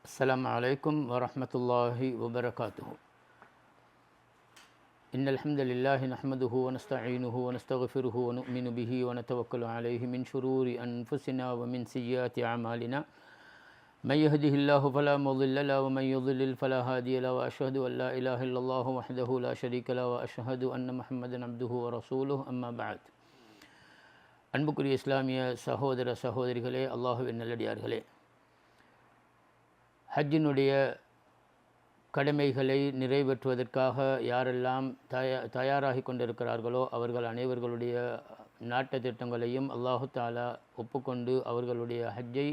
السلام عليكم ورحمة الله وبركاته. إن الحمد لله نحمده ونستعينه ونستغفره ونؤمن به ونتوكل عليه من شرور أنفسنا ومن سيئات أعمالنا من يهده الله فلا مضل له ومن يضلل فلا هادي له وأشهد أن لا إله إلا الله وحده لا شريك له وأشهد أن محمدا عبده ورسوله أما بعد. அன்புக்குரிய இஸ்லாமிய சகோதர சகோதரிகளே, அல்லாஹுவின் நல்லடியார்களே, ஹஜ்ஜினுடைய கடமைகளை நிறைவேற்றுவதற்காக யாரெல்லாம் தயாராகி கொண்டிருக்கிறார்களோ அவர்கள் அனைவர்களுடைய நாட்ட திட்டங்களையும் அல்லாஹு தாலா ஒப்புக்கொண்டு அவர்களுடைய ஹஜ்ஜை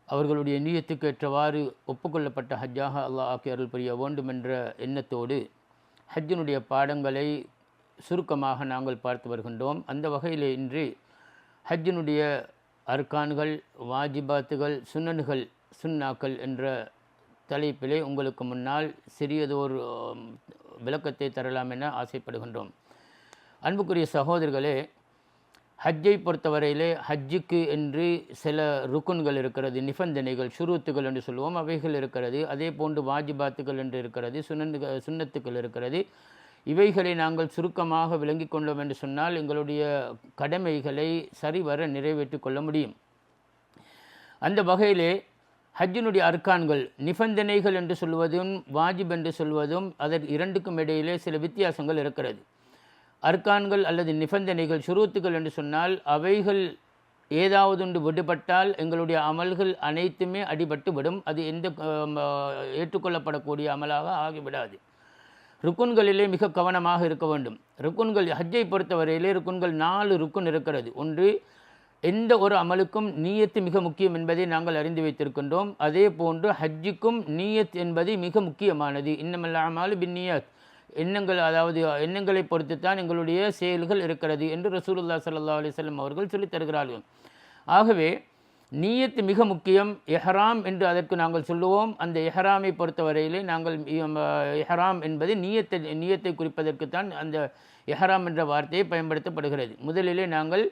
அவர்களுடைய நீயத்துக்கு ஏற்றவாறு ஒப்புக்கொள்ளப்பட்ட ஹஜ்ஜாக அல்லாஹ் ஆக்கி அருள் புரிய வேண்டும் என்ற எண்ணத்தோடு ஹஜ்ஜினுடைய பாடங்களை சுருக்கமாக நாங்கள் பார்த்து வருகின்றோம். அந்த வகையில் இன்று ஹஜ்ஜினுடைய அர்கான்கள், வாஜிபாத்துகள், சுன்னாக்கள் என்ற தலைப்பிலே உங்களுக்கு முன்னால் சிறியதோர் விளக்கத்தை தரலாம் என ஆசைப்படுகின்றோம். அன்புக்குரிய சகோதரர்களே, ஹஜ்ஜை பொறுத்தவரையிலே ஹஜ்ஜுக்கு என்று சில ருக்குன்கள் இருக்கிறது, நிபந்தனைகள், ஷுரூத்துகள் என்று சொல்லுவோம், அவைகள் இருக்கிறது. அதே போன்று வாஜிபாத்துகள் என்று இருக்கிறது, சுன்னத்துக்கள் இருக்கிறது. இவைகளை நாங்கள் சுருக்கமாக விளங்கி கொண்டோம் என்று சொன்னால் எங்களுடைய கடமைகளை சரிவர நிறைவேற்றி கொள்ள முடியும். அந்த வகையிலே ஹஜ்ஜினுடைய அர்கான்கள், நிபந்தனைகள் என்று சொல்வதும் வாஜிப் என்று சொல்வதும் அதற்கு இரண்டுக்கும் இடையிலே சில வித்தியாசங்கள் இருக்கிறது. அர்கான்கள் அல்லது நிபந்தனைகள், ஷுரூத்துகள் என்று சொன்னால் அவைகள் ஏதாவது ஒன்று விடுபட்டால் எங்களுடைய அமல்கள் அனைத்துமே அடிபட்டு விடும். அது எந்த ஏற்றுக்கொள்ளப்படக்கூடிய அமலாக ஆகிவிடாது. ருக்குன்களிலே மிக கவனமாக இருக்க வேண்டும். ருக்குன்கள், ஹஜ்ஜை பொறுத்தவரையிலே ருக்குன்கள் 4 ருக்குன் இருக்கிறது. ஒன்று, எந்த ஒரு அமலுக்கும் நீயத்து மிக முக்கியம் என்பதை நாங்கள் அறிந்து வைத்திருக்கின்றோம். அதே போன்று ஹஜ்ஜுக்கும் நீயத் என்பது மிக முக்கியமானது. இன்னமல் அமாலு பின்னியத், எண்ணங்கள், அதாவது எண்ணங்களை பொறுத்து தான் எங்களுடைய செயல்கள் இருக்கிறது என்று ரசூலுல்லாஹி ஸல்லல்லாஹு அலைஹி வஸல்லம் அவர்கள் சொல்லித் தருகிறார்கள். ஆகவே நீயத்து மிக முக்கியம். எஹ்ராம் என்று அதற்கு நாங்கள் சொல்லுவோம். அந்த எஹ்ராமை பொறுத்தவரையிலே நாங்கள் எஹ்ராம் என்பது நீயத்தை குறிப்பதற்குத்தான் அந்த எஹ்ராம் என்ற வார்த்தையை பயன்படுத்தப்படுகிறது. முதலிலே நாங்கள்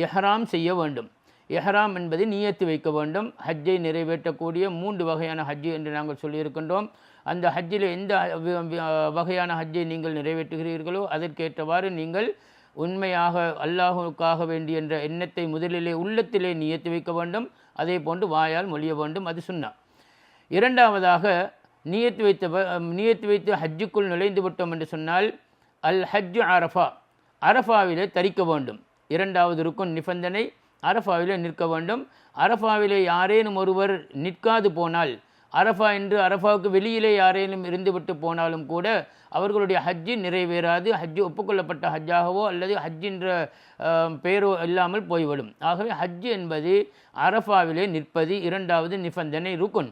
எஹ்ராம் செய்ய வேண்டும். எஹ்ராம் என்பது நீயத்து வைக்க வேண்டும். ஹஜ்ஜை நிறைவேற்றக்கூடிய 3 வகையான ஹஜ்ஜு என்று நாங்கள் சொல்லியிருக்கின்றோம். அந்த ஹஜ்ஜில் எந்த வகையான ஹஜ்ஜை நீங்கள் நிறைவேற்றுகிறீர்களோ அதற்கேற்றவாறு நீங்கள் உண்மையாக அல்லாஹுக்காக வேண்டி என்ற எண்ணத்தை முதலிலே உள்ளத்திலே நியத்து வைக்க வேண்டும். அதே போன்று வாயால் மொழிய வேண்டும். அது சுன்னா. இரண்டாவதாக நியத்து வைத்து ஹஜ்ஜுக்குள் நுழைந்து விட்டோம் என்று சொன்னால் அல் ஹஜ்ஜு அரஃபா, அரஃபாவிலே தரிக்க வேண்டும். இரண்டாவது ருக்குன் நிபந்தனை, அரஃபாவிலே நிற்க வேண்டும். அரஃபாவிலே யாரேனும் ஒருவர் நிற்காது போனால், அரஃபா என்று அரஃபாவுக்கு வெளியிலே யாரேனும் இருந்துவிட்டு போனாலும் கூட அவர்களுடைய ஹஜ்ஜு நிறைவேறாது. ஹஜ்ஜு ஒப்புக்கொள்ளப்பட்ட ஹஜ்ஜாகவோ அல்லது ஹஜ் என்ற பெயரோ இல்லாமல் போய்விடும். ஆகவே ஹஜ்ஜு என்பது அரஃபாவிலே நிற்பது இரண்டாவது நிபந்தனை, ருக்குன்.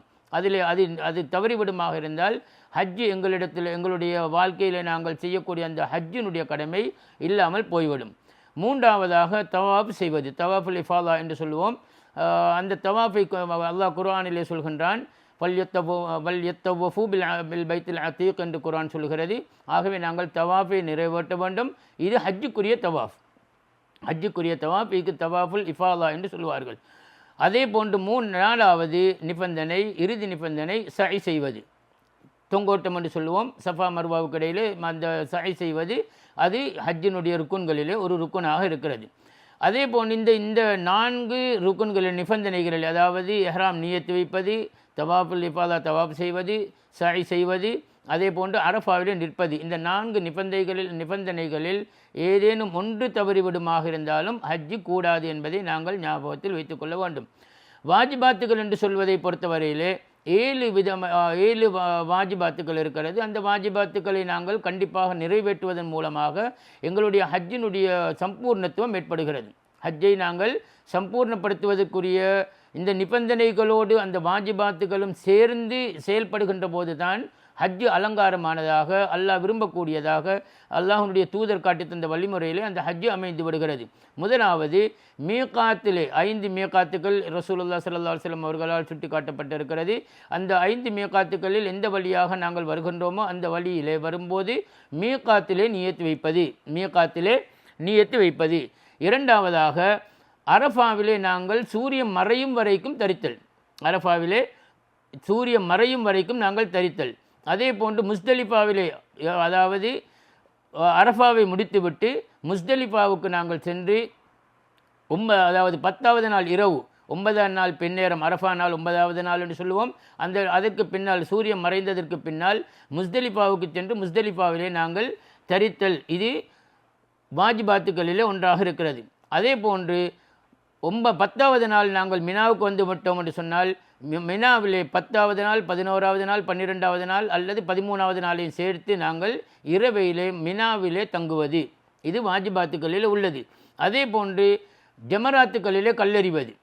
அது தவறிவிடுமாக இருந்தால் ஹஜ்ஜு எங்களுடைய வாழ்க்கையில் நாங்கள் செய்யக்கூடிய அந்த ஹஜ்ஜினுடைய கடமை இல்லாமல் போய்விடும். மூன்றாவதாக தவாஃப் செய்வது, தவாஃபுல் இஃபாதா என்று சொல்லுவோம். அந்த தவாஃபை அல்லாஹ் குர்ஆனிலே சொல்கின்றான், வல்யத்தவஃபு பில் பைத்தில் அதீக் என்று குர்ஆன் சொல்கிறது. ஆகவே நாங்கள் தவாஃபை நிறைவேற்ற வேண்டும். இது ஹஜ்ஜுக்குரிய தவாஃப். இதுக்கு தவாஃபுல் இஃபாதா என்று சொல்லுவார்கள். அதே போன்று 4வது நிபந்தனை, இறுதி நிபந்தனை, சஇ செய்வது, தொங்கோட்டம் என்று சொல்லுவோம். சஃபா மர்வாவுக்கு இடையிலே அந்த சஇ செய்வது, அது ஹஜ்ஜினுடைய ருக்குன்களிலே ஒரு ருக்குனாக இருக்கிறது. அதே போன்று இந்த 4 ருக்குன்களின் நிபந்தனைகளில், அதாவது எஹ்ராம் நியத்து வைப்பது, தவாஃபுல் இஃபாதா தவாஃப் செய்வது, சஇ செய்வது, அதே போன்று அரஃபாவிலே நிற்பது, இந்த 4 நிபந்தனைகளில் ஏதேனும் ஒன்று தவறிவிடுமாக இருந்தாலும் ஹஜ்ஜு கூடாது என்பதை நாங்கள் ஞாபகத்தில் வைத்துக்கொள்ள வேண்டும். வாஜிபாத்துகள் என்று சொல்வதை பொறுத்தவரையிலே 7 வாஜிபாத்துக்கள் இருக்கிறது. அந்த வாஜிபாத்துக்களை நாங்கள் கண்டிப்பாக நிறைவேற்றுவதன் மூலமாக எங்களுடைய ஹஜ்ஜினுடைய சம்பூர்ணத்துவம் ஏற்படுகிறது. ஹஜ்ஜை நாங்கள் சம்பூர்ணப்படுத்துவதற்குரிய இந்த நிபந்தனைகளோடு அந்த வாஜிபாத்துகளும் சேர்ந்து செயல்படுகின்ற போது தான் ஹஜ்ஜு அலங்காரமானதாக, அல்லாஹ் விரும்பக்கூடியதாக, அல்லாஹ்வுடைய தூதர் காட்டி தந்த வழிமுறையிலே அந்த ஹஜ்ஜு அமைந்து விடுகிறது. முதலாவது மீகாத்திலே 5 மீகாத்துக்கள் ரசூலுல்லாஹி ஸல்லல்லாஹு அலைஹி வஸல்லம் அவர்களால் சுட்டி காட்டப்பட்டிருக்கிறது. அந்த 5 மீகாத்துக்களில் எந்த வழியாக நாங்கள் வருகின்றோமோ அந்த வழியிலே வரும்போது மீகாத்திலே நியத்து வைப்பது. இரண்டாவதாக அரஃபாவிலே நாங்கள் சூரியன் மறையும் வரைக்கும் தரித்தல். அரஃபாவிலே சூரியன் மறையும் வரைக்கும் நாங்கள் தரித்தல். அதே போன்று முஸ்தலிஃபாவிலே, அதாவது அரஃபாவை முடித்துவிட்டு முஸ்தலிஃபாவுக்கு நாங்கள் சென்று அதாவது 10வது நாள் இரவு, 9ஆம் நாள் பின்னேரம், அரஃபா நாள் 9வது நாள் என்று சொல்லுவோம். அதற்கு பின்னால் சூரியன் மறைந்ததற்கு பின்னால் முஸ்தலிஃபாவுக்கு சென்று முஸ்தலிஃபாவிலே நாங்கள் தரித்தல். இது வாஜிபாத்துக்களிலே ஒன்றாக இருக்கிறது. அதே போன்று 10வது நாள் நாங்கள் மினாவுக்கு வந்து விட்டோம் என்று சொன்னால், மினாவிலே 10வது நாள், 11வது நாள், 12வது நாள் அல்லது 13வது நாளையும் சேர்த்து நாங்கள் இரவையிலே மினாவிலே தங்குவது, இது வாஜிபாத்துக்களிலே உள்ளது. அதே போன்று ஜமராத்துக்களிலே கல்லெறிவது,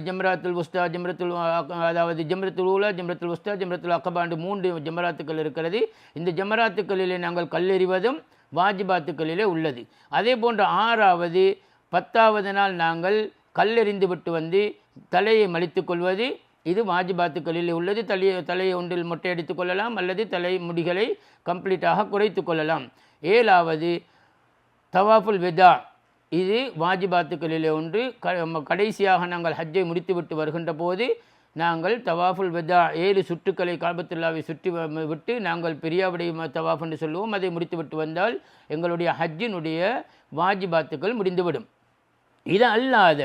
ஜம்ராத்துல் உஸ்தா, அதாவது ஜம்ரத்துல் ஊலா, ஜம்ரத்துல் உஸ்தா, ஜம்ரத்துல் அக்கபா என்று 3 ஜமராத்துக்கள் இருக்கிறது. இந்த ஜமராத்துக்களிலே நாங்கள் கல்லெறிவதும் வாஜிபாத்துக்களிலே உள்ளது. அதே போன்று 6வது 10வது நாள் நாங்கள் கல்லெறிந்து விட்டு வந்து தலையை மலித்து கொள்வது, இது வாஜிபாத்துக்களிலே உள்ளது. தலையை ஒன்றில் மொட்டையடித்து கொள்ளலாம் அல்லது தலை முடிகளை கம்ப்ளீட்டாக குறைத்து கொள்ளலாம். 7வது தவாஃபுல் வெதா, இது வாஜிபாத்துக்களிலே ஒன்று. கடைசியாக நாங்கள் ஹஜ்ஜை முடித்துவிட்டு வருகின்ற போது நாங்கள் தவாஃபுல் வெதா 7 சுற்றுக்களை காபத்துல்லாவை சுற்றி விட்டு நாங்கள் பெரியாவுடைய தவாஃப் என்று சொல்லுவோம். அதை முடித்துவிட்டு வந்தால் எங்களுடைய ஹஜ்ஜினுடைய வாஜிபாத்துக்கள் முடிந்துவிடும். இது அல்லாத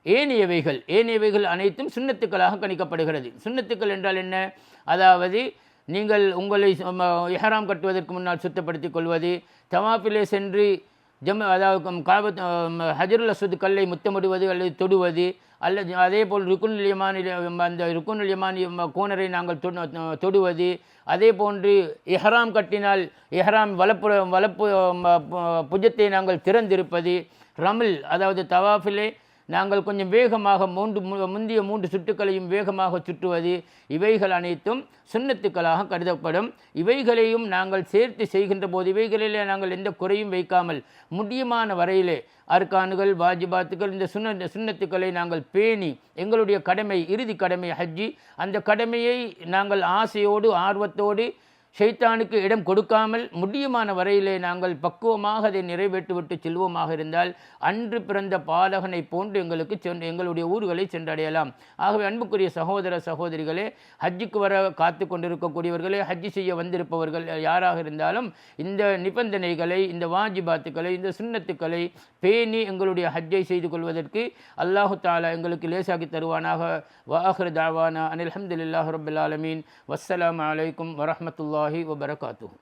ஏனையவைகள் அனைத்தும் சுன்னத்துக்களாக கணிக்கப்படுகிறது. சுன்னத்துக்கள் என்றால் என்ன? அதாவது நீங்கள் உங்களை இஹ்ராம் கட்டுவதற்கு முன்னால் சுத்தப்படுத்திக் கொள்வது, தவாஃபிலே சென்று அதாவது ஹஜருல் அஸ்வத் கல்லை முத்தமிடுவது அல்லது தொடுவது, அல்லது அதே போல் ருக்குனுல் யமானி கோணரை நாங்கள் தொடுவது, அதே போன்று இஹ்ராம் கட்டினால் இஹ்ராம் வலப்பு புஜத்தை நாங்கள் திறந்திருப்பது, ரமில் அதாவது தவாஃபிலே நாங்கள் கொஞ்சம் வேகமாக முந்திய 3 சுற்றுக்களையும் வேகமாக சுற்றுவது, இவைகள் அனைத்தும் சுன்னத்துக்களாக கருதப்படும். இவைகளையும் நாங்கள் சேர்த்து செய்கின்ற போது இவைகளிலே நாங்கள் எந்த குறையும் வைக்காமல் முடியுமான வரையிலே அர்கானுகள், வாஜிபாத்துகள், இந்த சுன்னத்துக்களை நாங்கள் பேணி எங்களுடைய கடமை, இறுதி கடமை ஹஜ்ஜி, அந்த கடமையை நாங்கள் ஆசையோடு ஆர்வத்தோடு ஷைத்தானுக்கு இடம் கொடுக்காமல் முடியுமான வரையிலே நாங்கள் பக்குவமாக அதை நிறைவேற்றிவிட்டு செல்வோமாக இருந்தால் அன்று பிறந்த பாலகனை போன்று எங்களுடைய ஊர்களை சென்றடையலாம். ஆகவே அன்புக்குரிய சகோதர சகோதரிகளே, ஹஜ்ஜுக்கு வர காத்து கொண்டிருக்கக்கூடியவர்களே, ஹஜ்ஜி செய்ய வந்திருப்பவர்கள் யாராக இருந்தாலும் இந்த நிபந்தனைகளை, இந்த வாஜிபாத்துக்களை, இந்த சுன்னத்துக்களை பேணி எங்களுடைய ஹஜ்ஜை செய்து கொள்வதற்கு அல்லாஹு தஆலா எங்களுக்கு லேசாக்கி தருவானாக. வஆகிரு தஅவானா அனில் ஹம்துலில்லாஹி ரப்பில் ஆலமீன். வஸ்ஸலாமு அலைக்கும் வரஹ்மத்துல்லாஹி வபரகாத்துஹு.